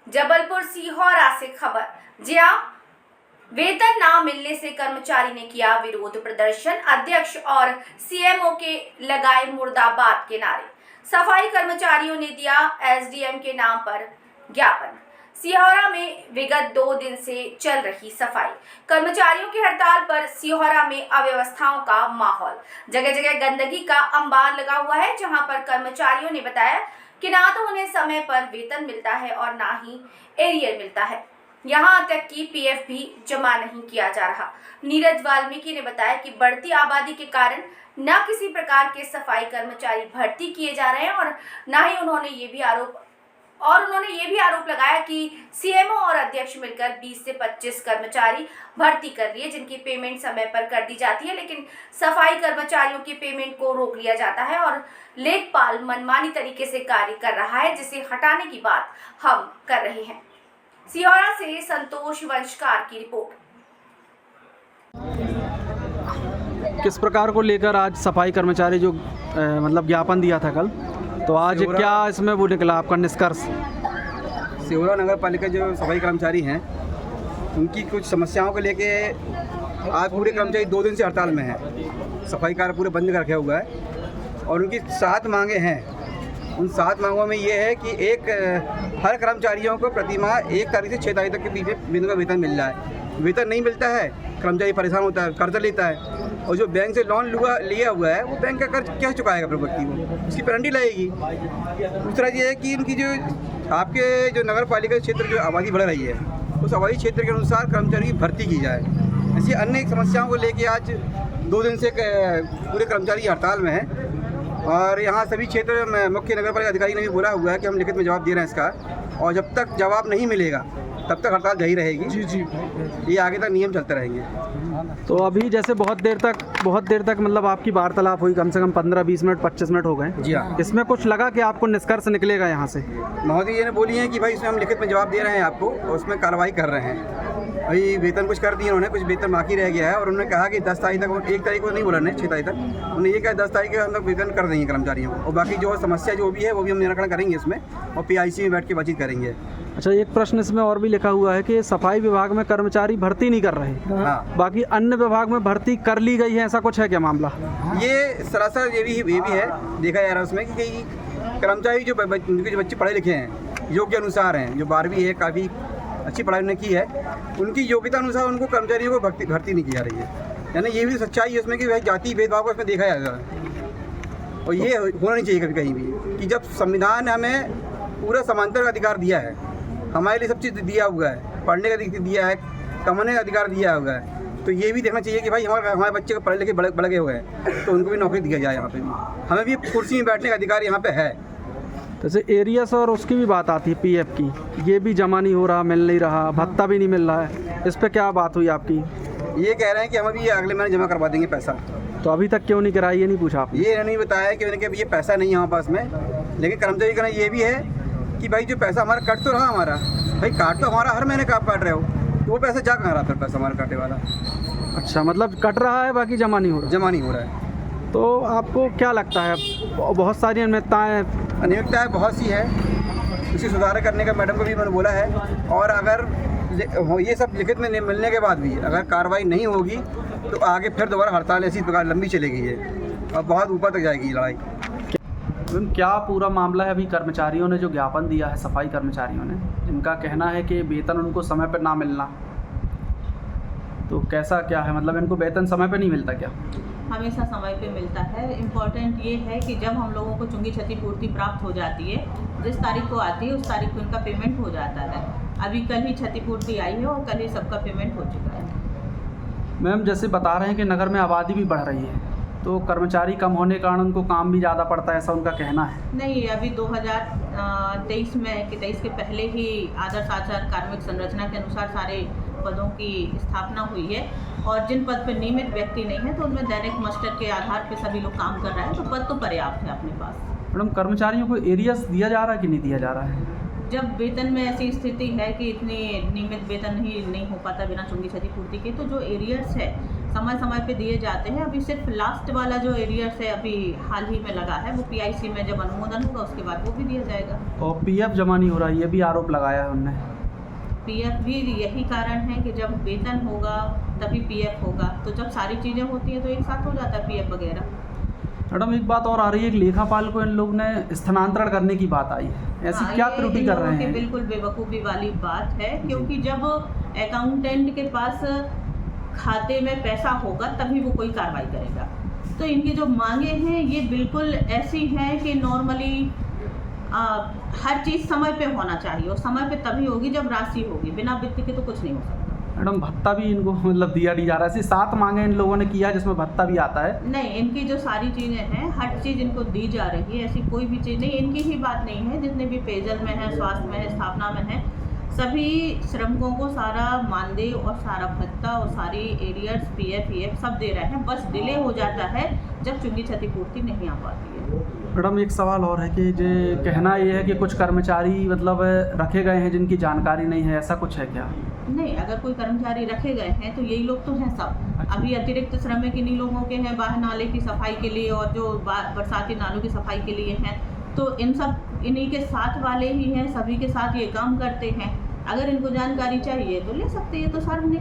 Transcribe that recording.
जबलपुर सीहोरा से खबर, जहां वेतन ना मिलने से कर्मचारी ने किया विरोध प्रदर्शन। अध्यक्ष और सीएमओ के लगाए मुर्दाबाद के नारे। सफाई कर्मचारियों ने दिया एसडीएम के नाम पर ज्ञापन। सीहोरा में विगत 2 दिन से चल रही सफाई कर्मचारियों की हड़ताल पर सीहोरा में अव्यवस्थाओं का माहौल। जगह जगह गंदगी का अंबार लगा हुआ है, जहां पर कर्मचारियों ने बताया कि ना तो उन्हें समय पर वेतन मिलता है और ना ही एरियर मिलता है। यहाँ तक कि पीएफ भी जमा नहीं किया जा रहा। नीरज वाल्मीकि ने बताया कि बढ़ती आबादी के कारण न किसी प्रकार के सफाई कर्मचारी भर्ती किए जा रहे हैं और न ही उन्होंने ये भी आरोप लगाया कि सीएमओ और अध्यक्ष मिलकर 20 से 25 कर्मचारी भर्ती कर रही है, जिनकी पेमेंट समय पर कर दी जाती है, लेकिन सफाई कर्मचारियों की पेमेंट को रोक लिया जाता है और लेखपाल मनमानी तरीके से कार्य कर रहा है, जिसे हटाने की बात हम कर रहे हैं। सीहोरा से संतोष वंशकार की रिपोर्ट। किस प्रकार को लेकर आज सफाई कर्मचारी जो मतलब ज्ञापन दिया था कल, तो आज क्या इसमें वो निकला आपका निष्कर्ष? सीहोरा नगर पालिका जो सफाई कर्मचारी हैं, उनकी कुछ समस्याओं को लेके आज पूरे कर्मचारी 2 दिन से हड़ताल में हैं। सफाई कार्य पूरे बंद कर रखा हुआ है और उनकी 7 मांगे हैं। उन 7 मांगों में ये है कि हर कर्मचारियों को प्रतिमाह 1 तारीख से 6 तारीख तक के बीच में दिन का वेतन मिल रहा है। वेतन नहीं मिलता है, कर्मचारी परेशान होता है, कर्जा लेता है और जो बैंक से लोन लिया हुआ है वो बैंक का कर्ज कैसे चुकाएगा फिर व्यक्ति को, उसकी पेनल्टी लगेगी। दूसरा ये है कि इनकी जो आपके जो नगर पालिका क्षेत्र जो आबादी बढ़ रही है, उस आबादी क्षेत्र के अनुसार कर्मचारी की भर्ती की जाए। ऐसी अन्य समस्याओं को लेके आज 2 दिन से पूरे कर्मचारी हड़ताल में हैं और यहाँ सभी क्षेत्र में मुख्य नगर पालिका अधिकारी ने भी बोला हुआ है कि हम लिखित में जवाब दे रहे हैं इसका, और जब तक जवाब नहीं मिलेगा तब तक हड़ताल जारी रहेगी। जी, ये आगे तक नियम चलते रहेंगे। तो अभी जैसे बहुत देर तक मतलब आपकी वार्तालाप हुई, कम से कम 15-20 मिनट 25 मिनट हो गए। जी हाँ। इसमें कुछ लगा कि आपको निष्कर्ष निकलेगा यहाँ से? महोदय जी ने बोली है कि भाई इसमें हम लिखित में जवाब दे रहे हैं आपको और उसमें कार्रवाई कर रहे हैं। भाई वेतन कुछ कर दिए उन्होंने, कुछ वेतन बाकी रह गया है और उन्होंने कहा कि 10 तारीख तक, 1 तारीख को नहीं बोला नहीं, 6 तारीख तक उन्होंने ये कहा 10 तारीख के अंदर वेतन कर देंगे कर्मचारियों को, और बाकी जो समस्या जो भी है वो भी हम निराकरण करेंगे इसमें और पीआईसी में बैठ के बातचीत करेंगे। अच्छा, एक प्रश्न इसमें और भी लिखा हुआ है कि सफाई विभाग में कर्मचारी भर्ती नहीं कर रहे, हाँ, बाकी अन्य विभाग में भर्ती कर ली गई है, ऐसा कुछ है क्या मामला? ये सरासर ये भी है, देखा जा रहा है उसमें कि कई कर्मचारी जो बच्चे पढ़े लिखे हैं, योग्य अनुसार हैं, जो 12वीं है, काफ़ी अच्छी पढ़ाई उन्होंने की है, उनकी योग्यता अनुसार उनको कर्मचारियों को भर्ती नहीं की जा रही है। यानी ये भी सच्चाई है उसमें कि भाई जाति भेदभाव को इसमें देखा जाएगा और ये होना नहीं चाहिए कभी कहीं भी, कि जब संविधान ने हमें पूरा समांतर का अधिकार दिया है, हमारे लिए सब चीज़ दिया हुआ है, पढ़ने का अधिकार दिया है, कमाने का अधिकार दिया हुआ है, तो ये भी देखना चाहिए कि भाई हमारे बच्चे को पढ़े लिखे बढ़ गए हुए हैं तो उनको भी नौकरी दिया जाए। यहाँ पे भी हमें भी कुर्सी में बैठने का अधिकार यहाँ पे है। जैसे एरियस और उसकी भी बात आती है, पीएफ की, ये भी जमा नहीं हो रहा, मिल नहीं रहा, भत्ता भी नहीं मिल रहा है, इस पर क्या बात हुई आपकी? ये कह रहे हैं कि हम अभी अगले महीने जमा करवा देंगे पैसा। तो अभी तक क्यों नहीं कराई, ये नहीं पूछा आपने? ये नहीं बताया कि ये पैसा नहीं है हमारे पास में, लेकिन कर्मचारी का ये भी है कि भाई जो पैसा हमारा कट तो रहा, हमारा भाई काट तो हमारा हर महीने का आप काट रहे हो, तो वो पैसा जा कहाँ रहा फिर पैसा हमारा काटे वाला? अच्छा, मतलब कट रहा है, बाकी जमा नहीं हो रहा? जमा नहीं हो रहा है। तो आपको क्या लगता है, बहुत सारी अनियमितताएँ बहुत सी है, उसी सुधार करने का मैडम को भी मैंने बोला है, और अगर ये सब लिखित में मिलने के बाद भी अगर कार्रवाई नहीं होगी तो आगे फिर दोबारा हड़ताल इसी प्रकार लंबी चलेगी है और बहुत ऊपर तक जाएगी लड़ाई। क्या पूरा मामला है? अभी कर्मचारियों ने जो ज्ञापन दिया है, सफाई कर्मचारियों ने, जिनका कहना है कि वेतन उनको समय पर ना मिलना, तो कैसा क्या है, मतलब इनको वेतन समय पर नहीं मिलता क्या? हमेशा समय पे मिलता है। इम्पॉर्टेंट ये है कि जब हम लोगों को चुंगी क्षतिपूर्ति प्राप्त हो जाती है, जिस तारीख को आती है उस तारीख को इनका पेमेंट हो जाता है। अभी कल ही क्षतिपूर्ति आई है और कल ही सबका पेमेंट हो चुका है। मैम, जैसे बता रहे हैं कि नगर में आबादी भी बढ़ रही है, तो कर्मचारी कम होने के कारण उनको काम भी ज़्यादा पड़ता है, ऐसा उनका कहना है। नहीं, अभी 2023 में कि 23 के पहले ही आदर्श आचार कार्मिक संरचना के अनुसार सारे पदों की स्थापना हुई है और जिन पद पर नियमित व्यक्ति नहीं है तो उनमें दैनिक मस्टर के आधार पर सभी लोग काम कर रहे हैं, तो पद तो पर्याप्त है अपने पास। मैडम, कर्मचारियों को एरियस दिया जा रहा है कि नहीं दिया जा रहा है? जब वेतन में ऐसी स्थिति है कि इतनी नियमित वेतन ही नहीं हो पाता बिना चुंगी क्षतिपूर्ति के, तो जो एरियर्स है समय समय पे दिए जाते हैं। अभी सिर्फ लास्ट वाला जो एरियर्स है अभी हाल ही में लगा है, वो पीआईसी में जब अनुमोदन होगा उसके बाद वो भी दिया जाएगा। और पीएफ जमा नहीं हो रहा, ये भी आरोप लगाया है उनने। पीएफ भी यही कारण है कि जब वेतन होगा तभी पीएफ होगा, तो जब सारी चीज़ें होती हैं तो एक साथ हो जाता है पीएफ वगैरह। मैडम एक बात और आ रही है कि लेखापाल को इन लोग ने स्थानांतरण करने की बात आई है, ऐसी हाँ, क्या ये त्रुटि इन कर लोगों रहे की हैं? बिल्कुल बेवकूफ़ी वाली बात है, क्योंकि जब अकाउंटेंट के पास खाते में पैसा होगा तभी वो कोई कार्रवाई करेगा। तो इनकी जो मांगे हैं ये बिल्कुल ऐसी हैं कि नॉर्मली हर चीज़ समय पे होना चाहिए, और समय पे तभी होगी जब राशि होगी, बिना वित्त के तो कुछ नहीं हो सकता। मैडम भत्ता भी इनको मतलब दिया नहीं जा रहा है, ऐसी 7 मांगे इन लोगों ने किया जिसमें भत्ता भी आता है। नहीं, इनकी जो सारी चीज़ें हैं हर चीज़ इनको दी जा रही है, ऐसी कोई भी चीज़ नहीं, इनकी ही बात नहीं है, जितने भी पेयजल में है, स्वास्थ्य में है, स्थापना में है, सभी श्रमिकों को सारा मानदेय और सारा भत्ता और सारी एरियर्स पीएफ ईएफ सब दे रहे हैं। बस डिले हो जाता है जब चुंगी क्षतिपूर्ति नहीं आ पाती है। मैडम एक सवाल और है कि जो कहना ये है कि कुछ कर्मचारी मतलब रखे गए हैं जिनकी जानकारी नहीं है, ऐसा कुछ है क्या? नहीं, अगर कोई कर्मचारी रखे गए हैं तो यही लोग तो हैं सब। अच्छा। अभी अतिरिक्त श्रमिक इन्हीं लोगों के हैं, बाहर नाले की सफाई के लिए और जो बरसाती नालों की सफाई के लिए हैं, तो इन सब इन्हीं के साथ वाले ही हैं, सभी के साथ ये काम करते हैं। अगर इनको जानकारी चाहिए तो ले सकते हैं, तो सार्वजनिक